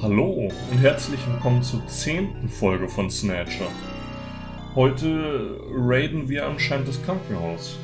Hallo und herzlich willkommen zur 10. Folge von Snatcher. Heute raiden wir anscheinend das Krankenhaus.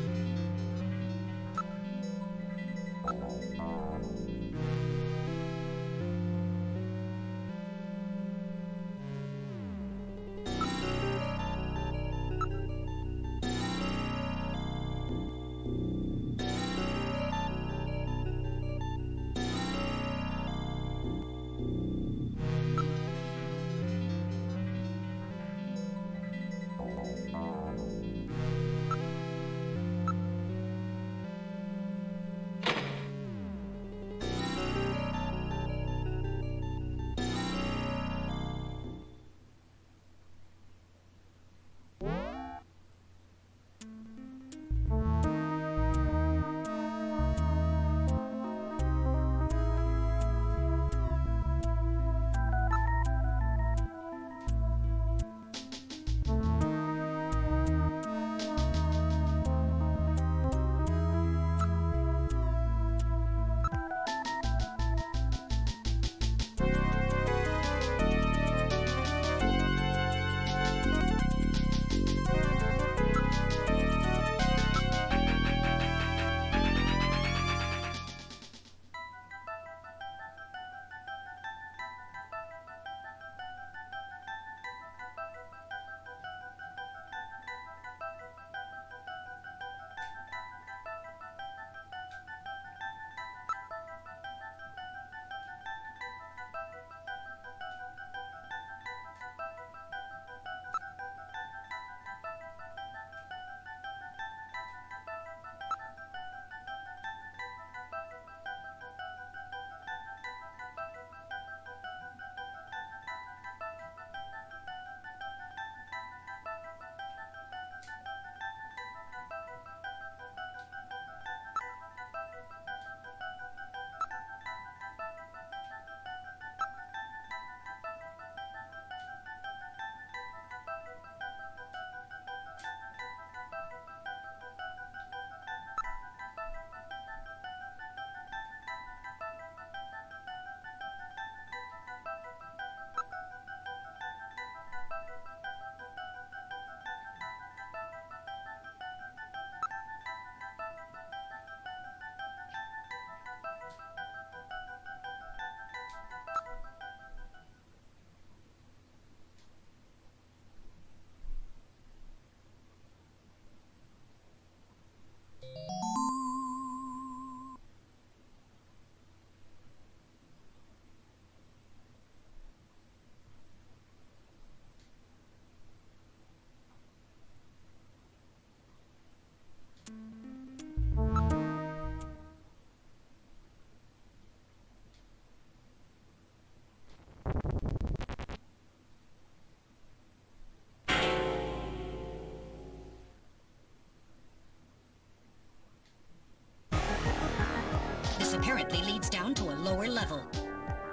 Apparently leads down to a lower level.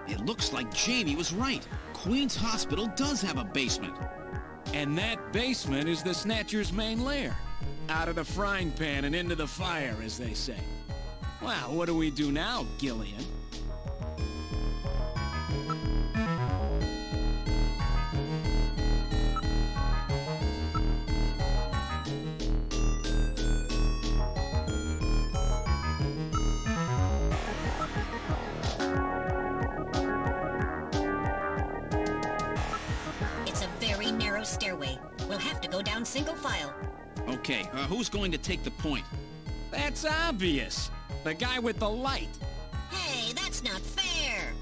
It looks like Jamie was right. Queen's Hospital does have a basement. And that basement is the Snatcher's main lair. Out of the frying pan and into the fire, as they say. Well, what do we do now, Gillian? Stairway. We'll have to go down single file. Okay, who's going to take the point? That's obvious. The guy with the light. Hey, that's not fair.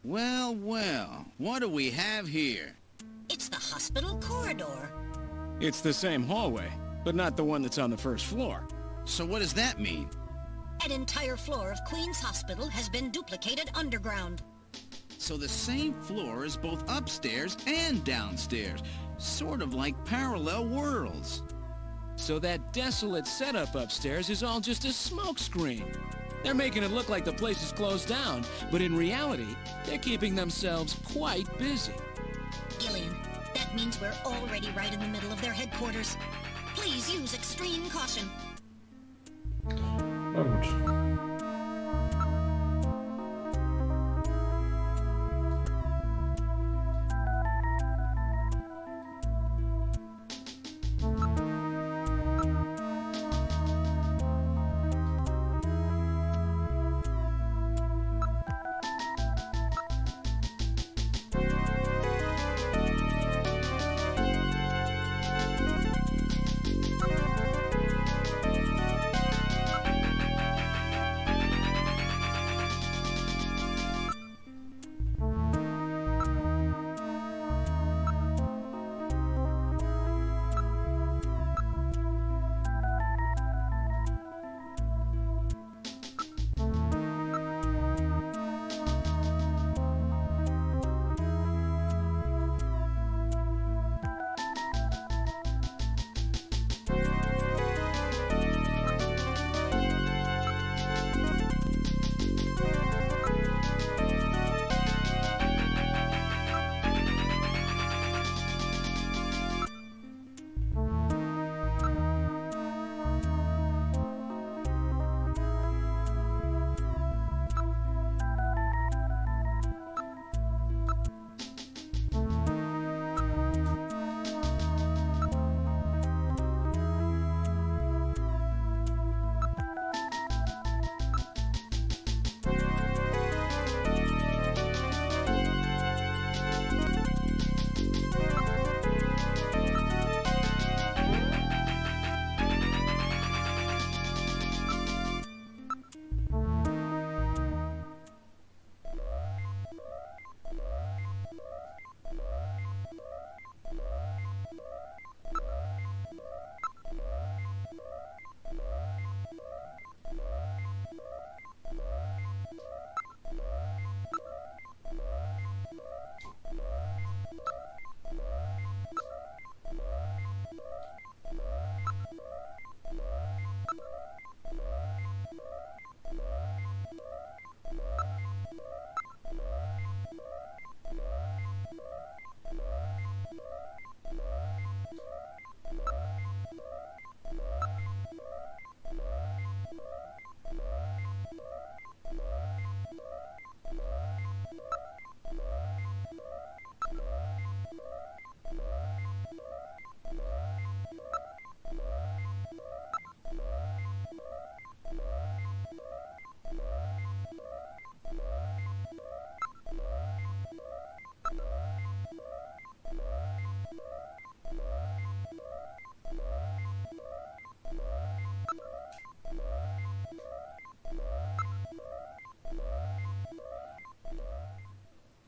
Well, well, what do we have here? It's the hospital corridor. It's the same hallway, but not the one that's on the first floor. So what does that mean? An entire floor of Queen's Hospital has been duplicated underground. So the same floor is both upstairs and downstairs. Sort of like parallel worlds. So that desolate setup upstairs is all just a smokescreen. They're making it look like the place is closed down, but in reality, they're keeping themselves quite busy. Gillian, that That means we're already right in the middle of their headquarters. Please use extreme caution. Na gut.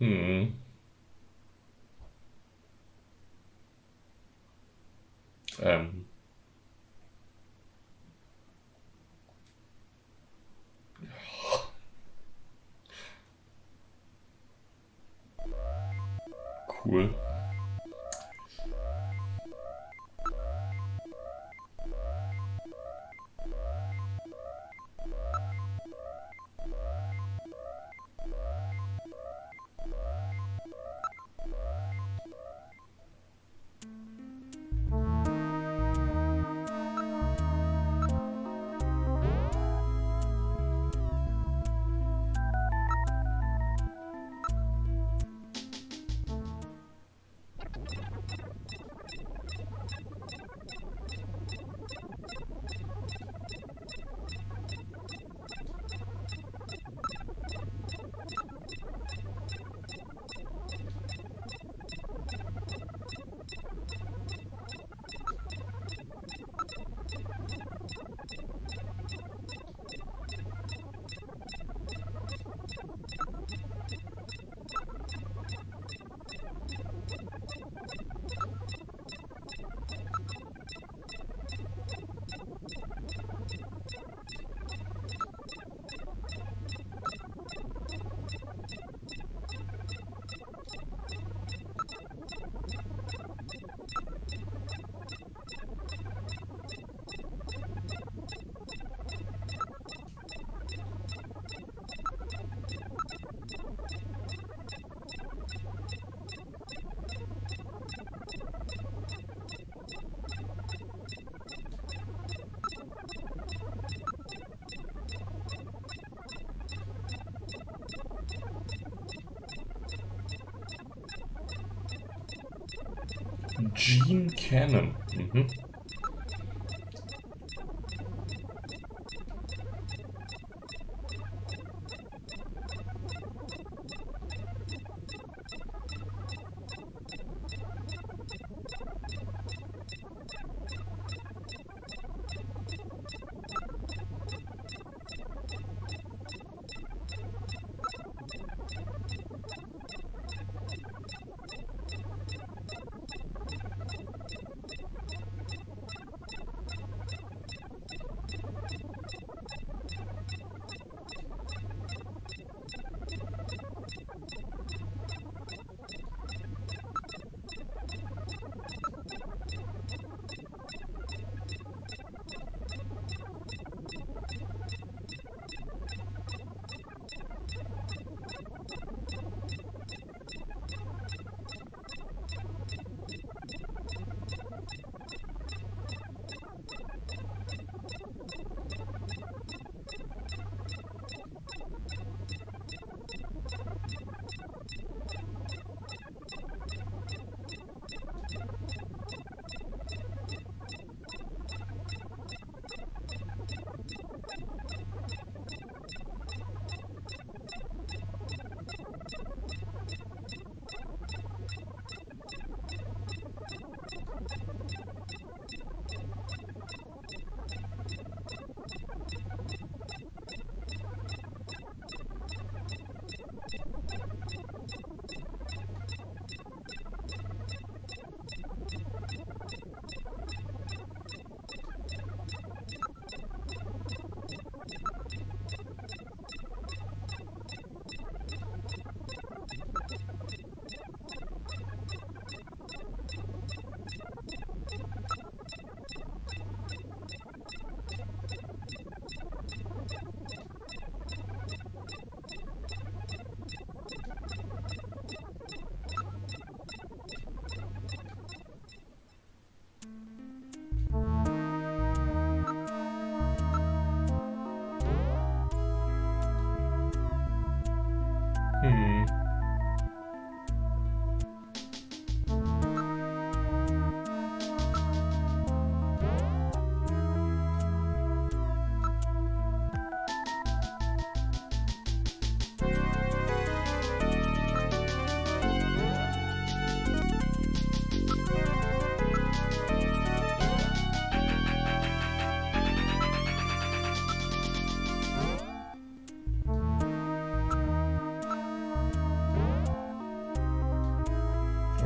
Hm. Ähm. Cool. Gene Cannon. Mhm.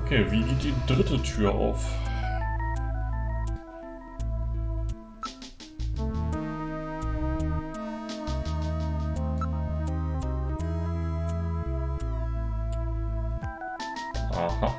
Okay, wie geht die dritte Tür auf? Aha.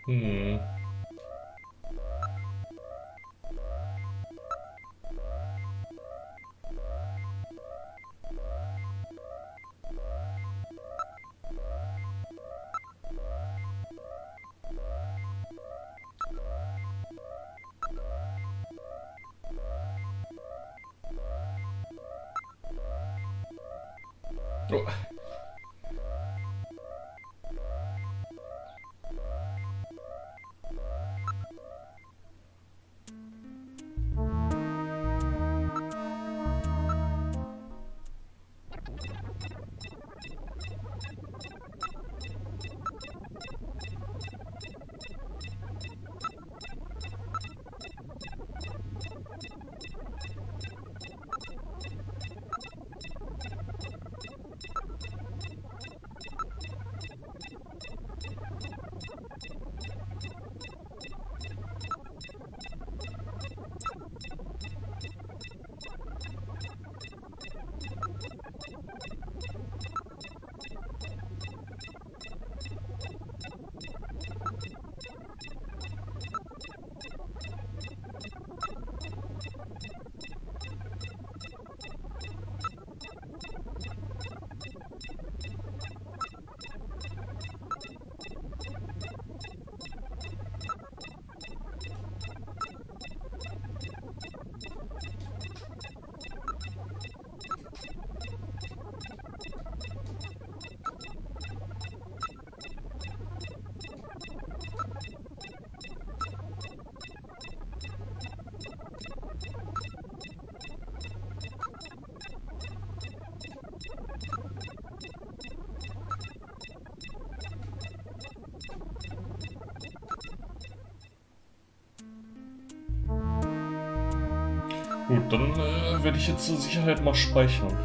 Hm. Oh. Gut, dann werde ich jetzt zur Sicherheit mal speichern.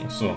Ach so.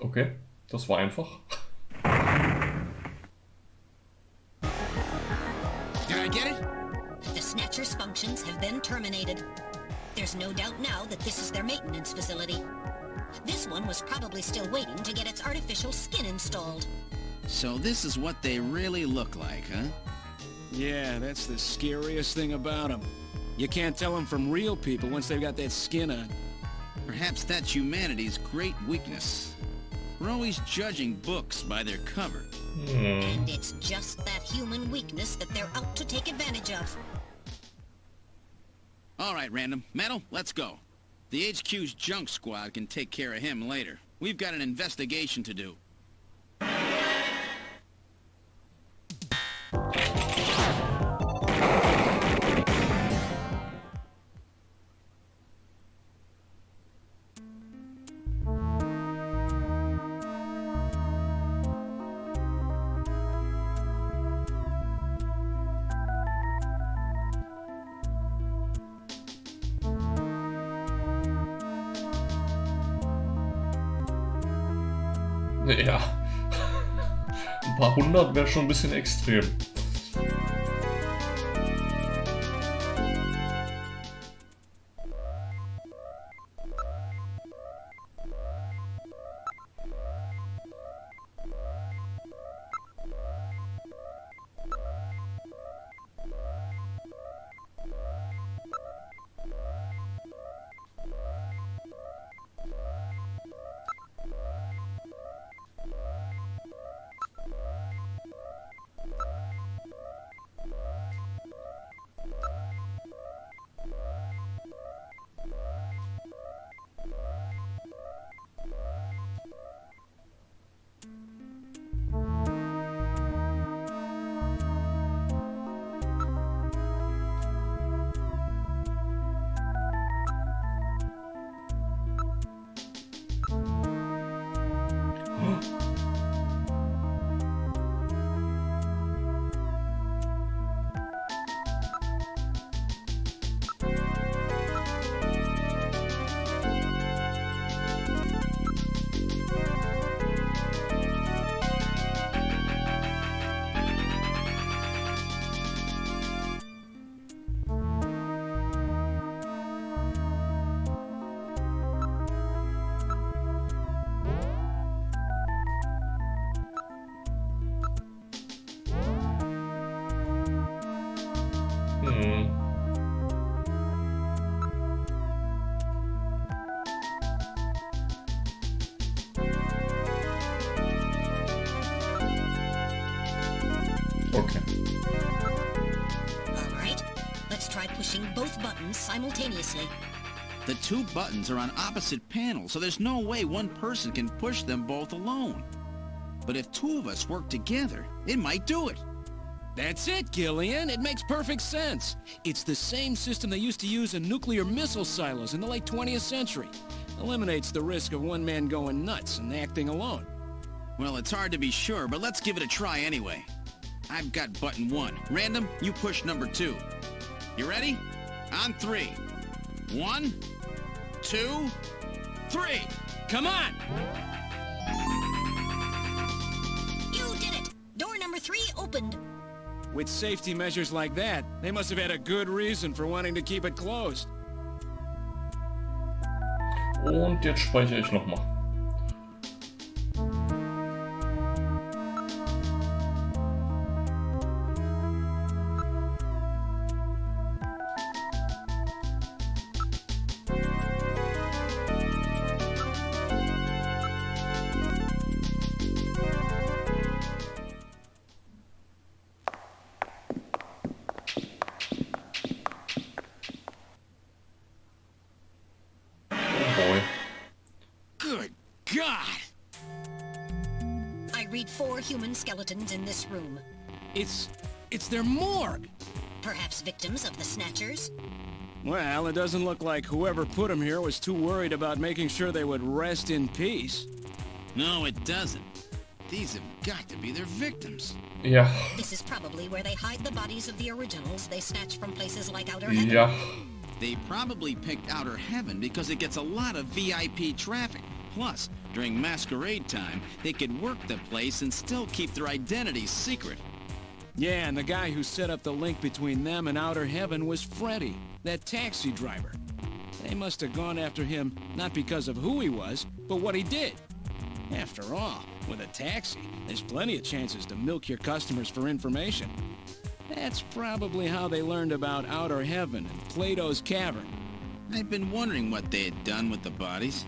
Okay, das war einfach. Did I get it? The Snatcher's functions have been terminated. There's no doubt now that this is their maintenance facility. This one was probably still waiting to get its artificial skin installed. So this is what they really look like, huh? Yeah, that's the scariest thing about them. You can't tell them from real people once they've got that skin on. Perhaps that's humanity's great weakness. We're always judging books by their cover. And it's just that human weakness that they're out to take advantage of. All right, Random. Metal, let's go. The HQ's junk squad can take care of him later. We've got an investigation to do. Ja. Ein paar hundert wäre schon ein bisschen extrem. pushing both buttons simultaneously. The two buttons are on opposite panels, so there's no way one person can push them both alone. But if two of us work together, it might do it. That's it, Gillian. It makes perfect sense. It's the same system they used to use in nuclear missile silos in the late 20th century. Eliminates the risk of one man going nuts and acting alone. Well, it's hard to be sure, but let's give it a try anyway. I've got button 1. Random, you push number 2. You ready? On 3. 1, 2, 3. Come on! You did it! Door number 3 opened. With safety measures like that, they must have had a good reason for wanting to keep it closed. Und jetzt speichere ich nochmal. Good God! I read 4 human skeletons in this room. It's their morgue! Perhaps victims of the Snatchers? Well, it doesn't look like whoever put them here was too worried about making sure they would rest in peace. No, it doesn't. These have got to be their victims. Ja. This is probably where they hide the bodies of the originals they snatched from places like Outer Heaven. Ja. They probably picked Outer Heaven because it gets a lot of VIP traffic. Plus, during masquerade time, they could work the place and still keep their identities secret. Yeah, and the guy who set up the link between them and Outer Heaven was Freddy, that taxi driver. They must have gone after him not because of who he was, but what he did. After all, with a taxi, there's plenty of chances to milk your customers for information. That's probably how they learned about Outer Heaven and Plato's Cavern. I've been wondering what they had done with the bodies.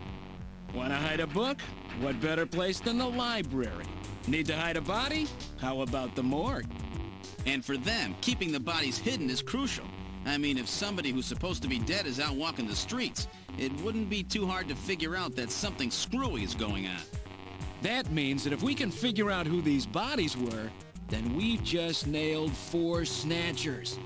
Want to hide a book? What better place than the library? Need to hide a body? How about the morgue? And for them, keeping the bodies hidden is crucial. I mean, if somebody who's supposed to be dead is out walking the streets, it wouldn't be too hard to figure out that something screwy is going on. That means that if we can figure out who these bodies were, then we've just nailed 4 Snatchers.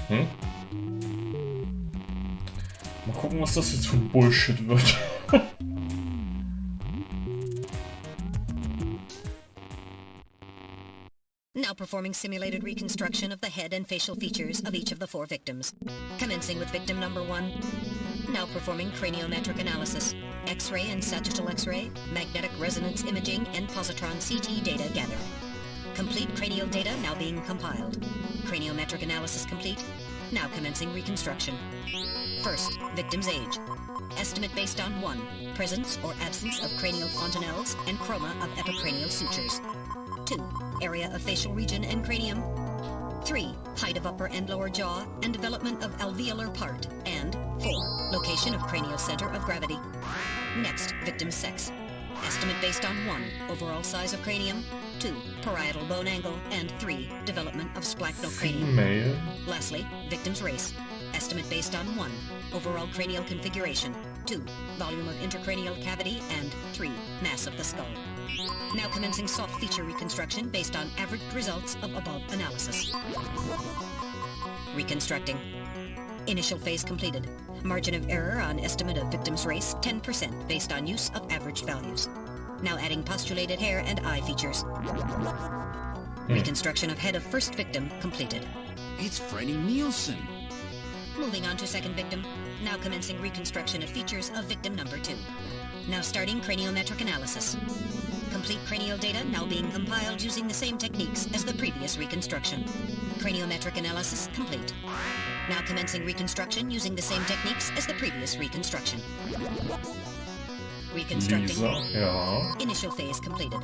Mal gucken, was das jetzt für ein Bullshit wird. Now performing simulated reconstruction of the head and facial features of each of the 4 victims. Commencing with victim number 1. Now performing craniometric analysis. X-ray and sagittal X-ray, magnetic resonance imaging, and positron CT data gathered. Complete cranial data now being compiled. Craniometric analysis complete. Now commencing reconstruction. First, victim's age. Estimate based on 1. Presence or absence of cranial fontanelles and chroma of epicranial sutures. 2. Area of facial region and cranium. 3. Height of upper and lower jaw and development of alveolar part. And 4. Location of cranial center of gravity. Next, victim's sex. Estimate based on 1. Overall size of cranium. 2. Parietal bone angle. And 3. Development of splachnocranium. Female. Lastly, victim's race. Estimate based on 1. Overall cranial configuration. 2. Volume of intracranial cavity. And 3. Mass of the skull. Now commencing soft feature reconstruction based on averaged results of above analysis. Reconstructing. Initial phase completed. Margin of error on estimate of victim's race 10% based on use of average values. Now adding postulated hair and eye features. Reconstruction of head of first victim completed. It's Freddie Nielsen. Moving on to second victim. Now commencing reconstruction of features of victim number 2. Now starting craniometric analysis. Complete cranial data now being compiled using the same techniques as the previous reconstruction. Craniometric analysis complete. Now commencing reconstruction using the same techniques as the previous reconstruction. Reconstructing. Lisa, ja. Initial phase completed.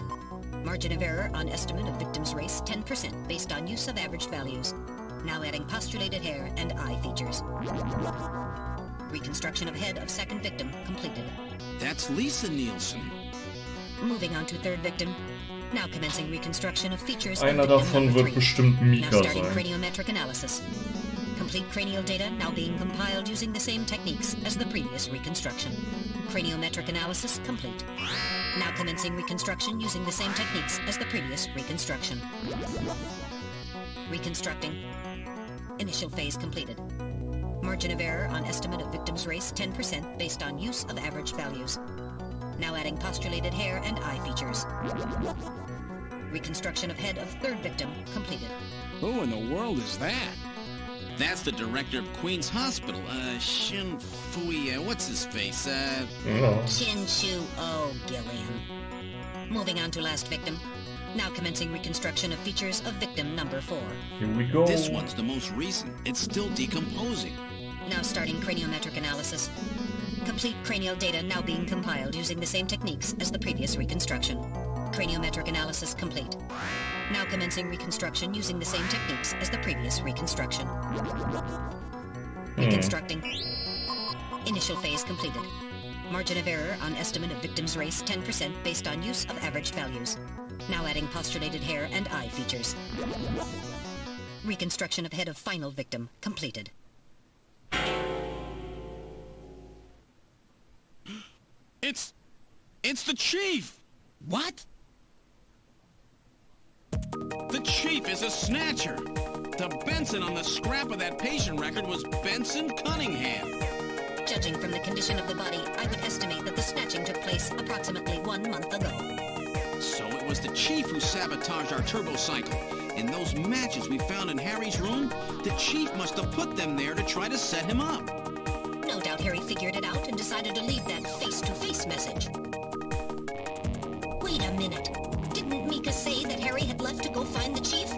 Margin of error on estimate of victim's race 10% based on use of average values. Now adding postulated hair and eye features. Reconstruction of head of second victim completed. That's Lisa Nielsen. Moving on to third victim. Now commencing reconstruction of features Einer of victim davon number wird 3. bestimmt Now Mika starting sein. craniometric analysis. Complete cranial data now being compiled using the same techniques as the previous reconstruction. Craniometric analysis complete. Now commencing reconstruction using the same techniques as the previous reconstruction. Reconstructing. Initial phase completed. Margin of error on estimate of victim's race 10% based on use of average values. Now adding postulated hair and eye features. Reconstruction of head of third victim completed. Who in the world is that? That's the director of Queen's Hospital, Shin Fui, what's his face, Ja. Shin Shu O Gillian. Moving on to last victim. Now commencing reconstruction of features of victim number 4. Here we go. This one's the most recent. It's still decomposing. Now starting craniometric analysis. Complete cranial data now being compiled using the same techniques as the previous reconstruction. Craniometric analysis complete. Now commencing reconstruction using the same techniques as the previous reconstruction. Reconstructing. Initial phase completed. Margin of error on estimate of victim's race 10% based on use of average values. Now adding postulated hair and eye features. Reconstruction of head of final victim completed. It's the Chief! What? The Chief is a Snatcher! The Benson on the scrap of that patient record was Benson Cunningham. Judging from the condition of the body, I would estimate that the snatching took place approximately 1 month ago. So it was the Chief who sabotaged our turbo cycle. And those matches we found in Harry's room, the Chief must have put them there to try to set him up. No doubt Harry figured it out and decided to leave that face-to-face message. Wait a minute. Didn't Mika say that Harry had left to go find the Chief?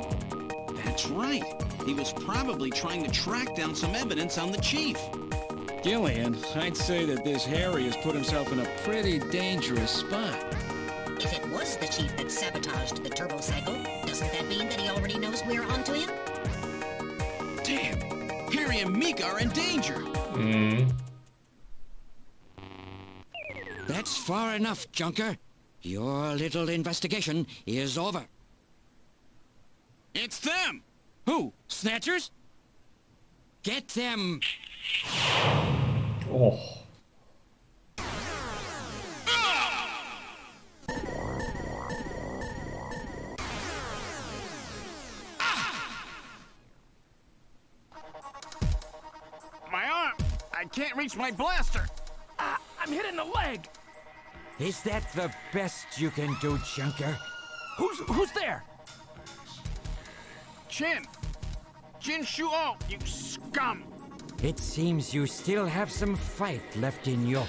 That's right. He was probably trying to track down some evidence on the Chief. Gillian, I'd say that this Harry has put himself in a pretty dangerous spot. If it was the Chief that sabotaged the turbo cycle, doesn't that mean that he already knows we're onto him? Damn! Harry and Mika are in danger! That's far enough, Junker. Your little investigation is over. It's them! Who? Snatchers? Get them! Oh. can't reach my blaster. I'm hit in the leg. Is that the best you can do, Junker? Who's there? Jin Shuo, you scum. It seems you still have some fight left in you.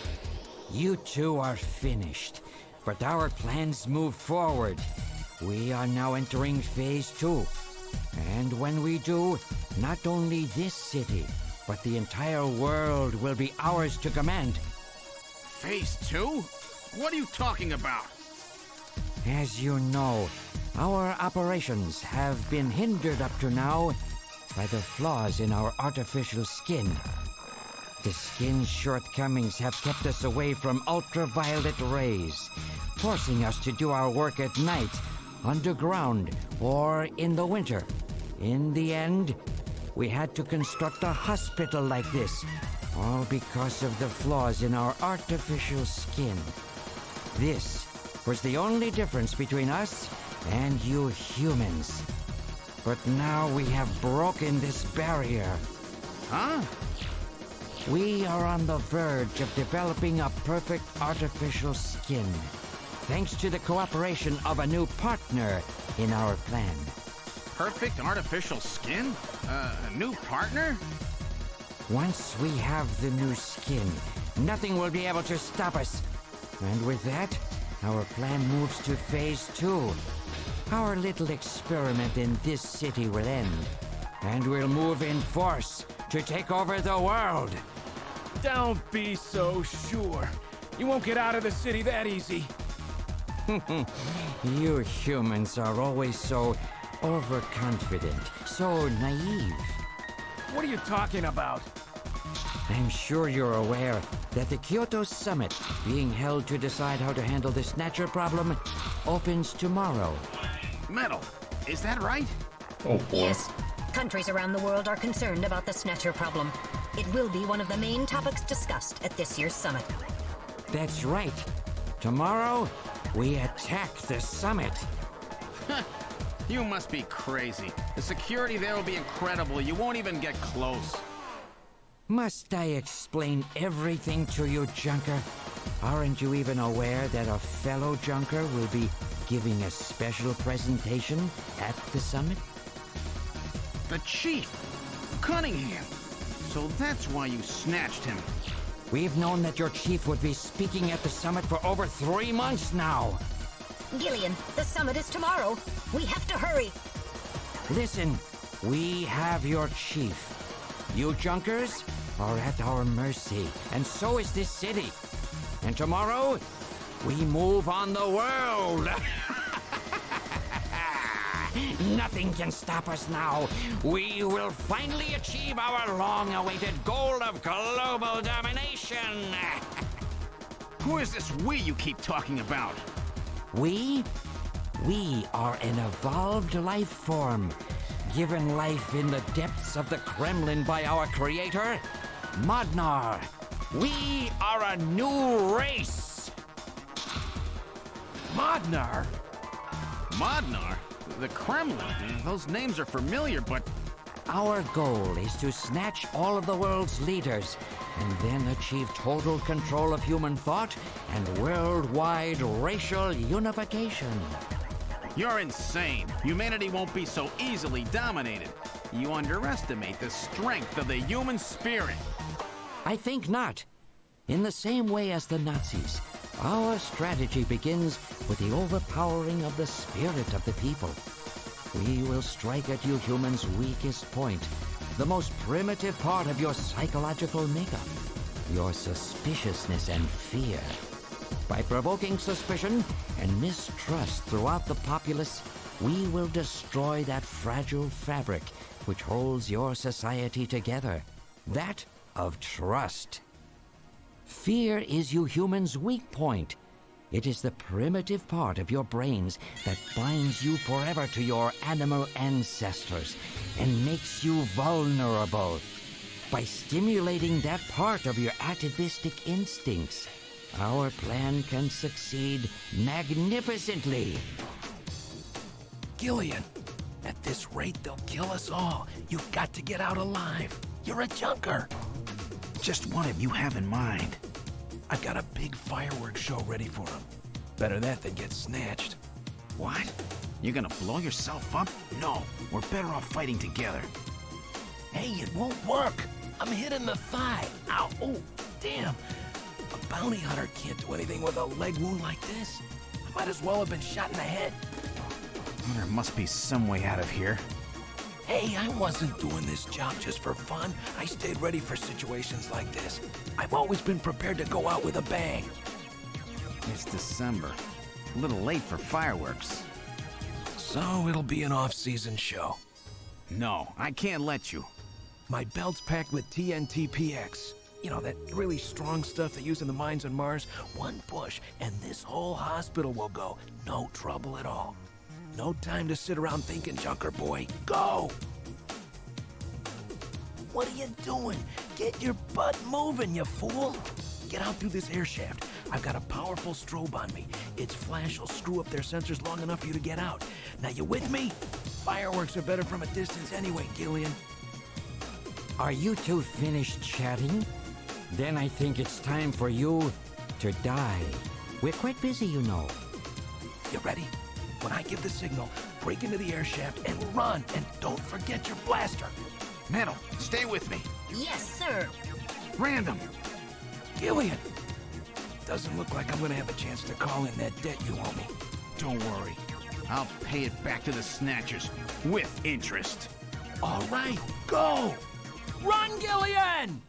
You two are finished, but our plans move forward. We are now entering Phase 2. And when we do, not only this city, but the entire world will be ours to command. Phase 2? What are you talking about? As you know, our operations have been hindered up to now by the flaws in our artificial skin. The skin's shortcomings have kept us away from ultraviolet rays, forcing us to do our work at night, underground, or in the winter. In the end, we had to construct a hospital like this, all because of the flaws in our artificial skin. This was the only difference between us and you humans. But now we have broken this barrier. Huh? We are on the verge of developing a perfect artificial skin, thanks to the cooperation of a new partner in our plan. Perfect artificial skin? A new partner? Once we have the new skin, nothing will be able to stop us. And with that, our plan moves to Phase 2. Our little experiment in this city will end, and we'll move in force to take over the world. Don't be so sure. You won't get out of the city that easy. You humans are always so overconfident, so naive. What are you talking about? I'm sure you're aware that the Kyoto Summit, being held to decide how to handle the Snatcher problem, opens tomorrow. Metal, is that right? Oh boy. Yes. Countries around the world are concerned about the Snatcher problem. It will be one of the main topics discussed at this year's summit. That's right. Tomorrow, we attack the summit. You must be crazy. The security there will be incredible. You won't even get close. Must I explain everything to you, Junker? Aren't you even aware that a fellow Junker will be giving a special presentation at the summit? The chief, Cunningham. So that's why you snatched him. We've known that your chief would be speaking at the summit for over 3 months now. Gillian, the summit is tomorrow. We have to hurry. Listen, we have your chief. You Junkers are at our mercy, and so is this city. And tomorrow, we move on the world. Nothing can stop us now. We will finally achieve our long-awaited goal of global domination. Who is this we you keep talking about? We are an evolved life form, given life in the depths of the Kremlin by our creator, Modnar. We are a new race. Modnar? Modnar? The Kremlin? Those names are familiar, but... Our goal is to snatch all of the world's leaders and then achieve total control of human thought and worldwide racial unification. You're insane. Humanity won't be so easily dominated. You underestimate the strength of the human spirit. I think not. In the same way as the Nazis, our strategy begins with the overpowering of the spirit of the people. We will strike at you humans' weakest point, the most primitive part of your psychological makeup, your suspiciousness and fear. By provoking suspicion and mistrust throughout the populace, we will destroy that fragile fabric which holds your society together, that of trust. Fear is you humans' weak point. It is the primitive part of your brains that binds you forever to your animal ancestors and makes you vulnerable. By stimulating that part of your atavistic instincts, our plan can succeed magnificently. Gillian, at this rate they'll kill us all. You've got to get out alive. You're a Junker. just one of you have in mind? I've got a big fireworks show ready for him. Better that than get snatched. What? You're gonna blow yourself up? No, we're better off fighting together. Hey, it won't work. I'm hit in the thigh. Ow, oh, damn. A bounty hunter can't do anything with a leg wound like this. I might as well have been shot in the head. There must be some way out of here. Hey, I wasn't doing this job just for fun. I stayed ready for situations like this. I've always been prepared to go out with a bang. It's December. A little late for fireworks. So it'll be an off-season show. No, I can't let you. My belt's packed with TNT-PX. You know, that really strong stuff they use in the mines on Mars. One push, and this whole hospital will go. No trouble at all. No time to sit around thinking, Junker boy. Go! What are you doing? Get your butt moving, you fool! Get out through this air shaft. I've got a powerful strobe on me. Its flash will screw up their sensors long enough for you to get out. Now, you with me? Fireworks are better from a distance anyway, Gillian. Are you two finished chatting? Then I think it's time for you to die. We're quite busy, you know. You ready? When I give the signal, break into the air shaft and run, and don't forget your blaster. Metal, stay with me. Yes, sir. Random. Gillian! Doesn't look like I'm gonna have a chance to call in that debt you owe me. Don't worry. I'll pay it back to the Snatchers with interest. All right, go! Run, Gillian!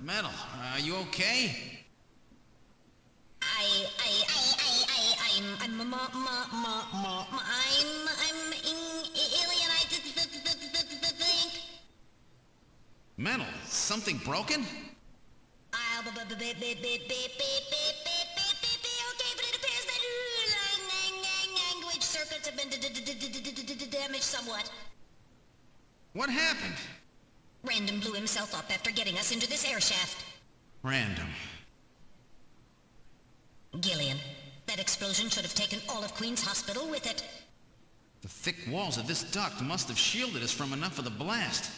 Metal, are you okay? I'm alien. I think. Metal, something broken? Okay, but it appears that language circuits have been damaged somewhat. What happened? Random blew himself up after getting us into this air shaft. Random. Gillian, that explosion should have taken all of Queen's Hospital with it. The thick walls of this duct must have shielded us from enough of the blast.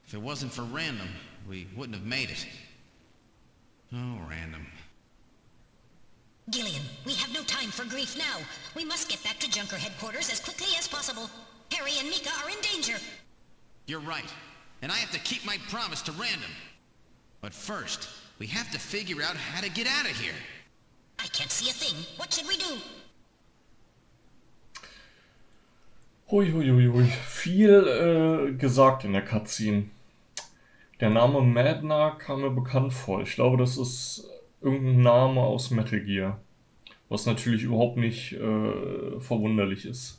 If it wasn't for Random, we wouldn't have made it. Oh, Random. Gillian, we have no time for grief now. We must get back to Junker headquarters as quickly as possible. Harry and Mika are in danger. You're right. And I have to keep my promise to Random. But first, we have to figure out how to get out of here. I can't see a thing. What should we do? Hui. Viel gesagt in der Cutscene. Der Name Madna kam mir bekannt vor. Ich glaube, das ist irgendein Name aus Metal Gear. Was natürlich überhaupt nicht verwunderlich ist.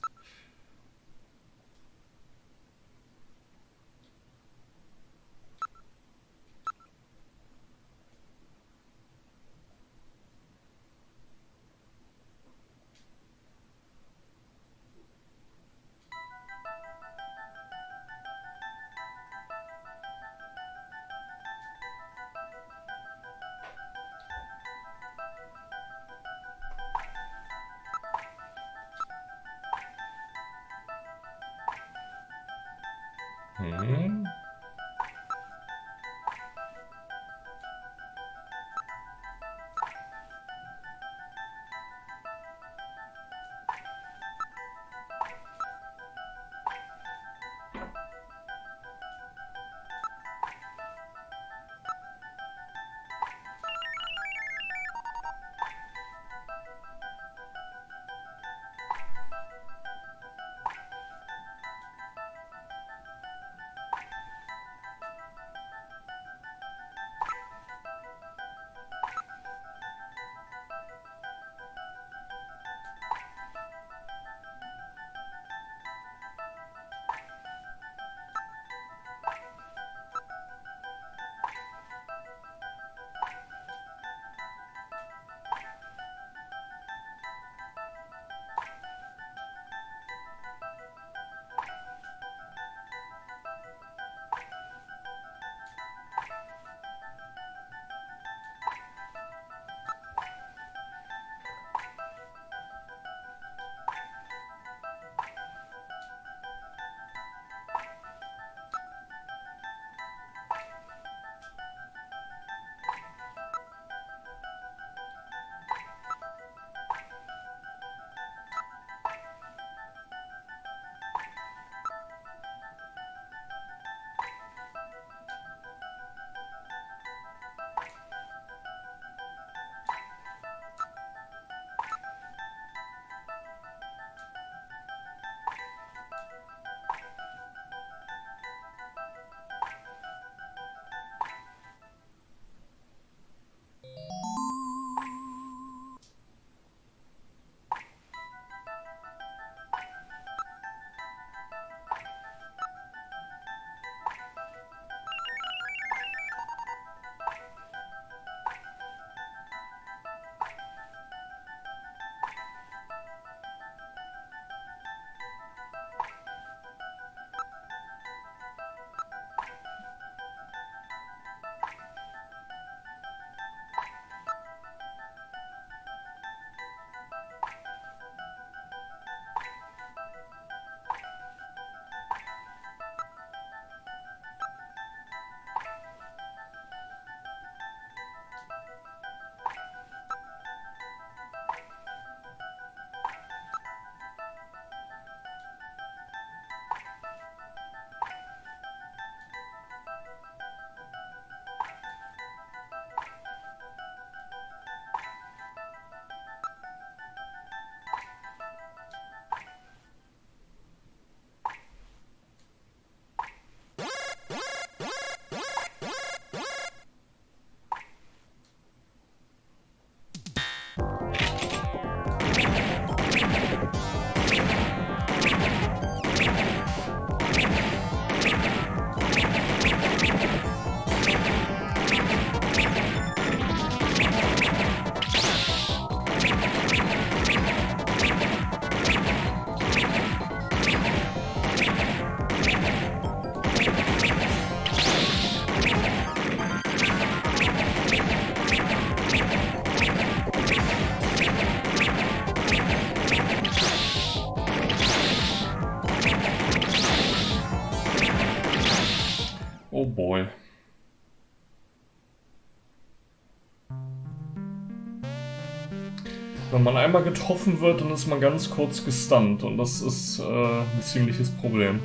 Wenn man einmal getroffen wird, dann ist man ganz kurz gestunt und das ist ein ziemliches Problem.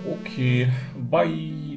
Okay, bye.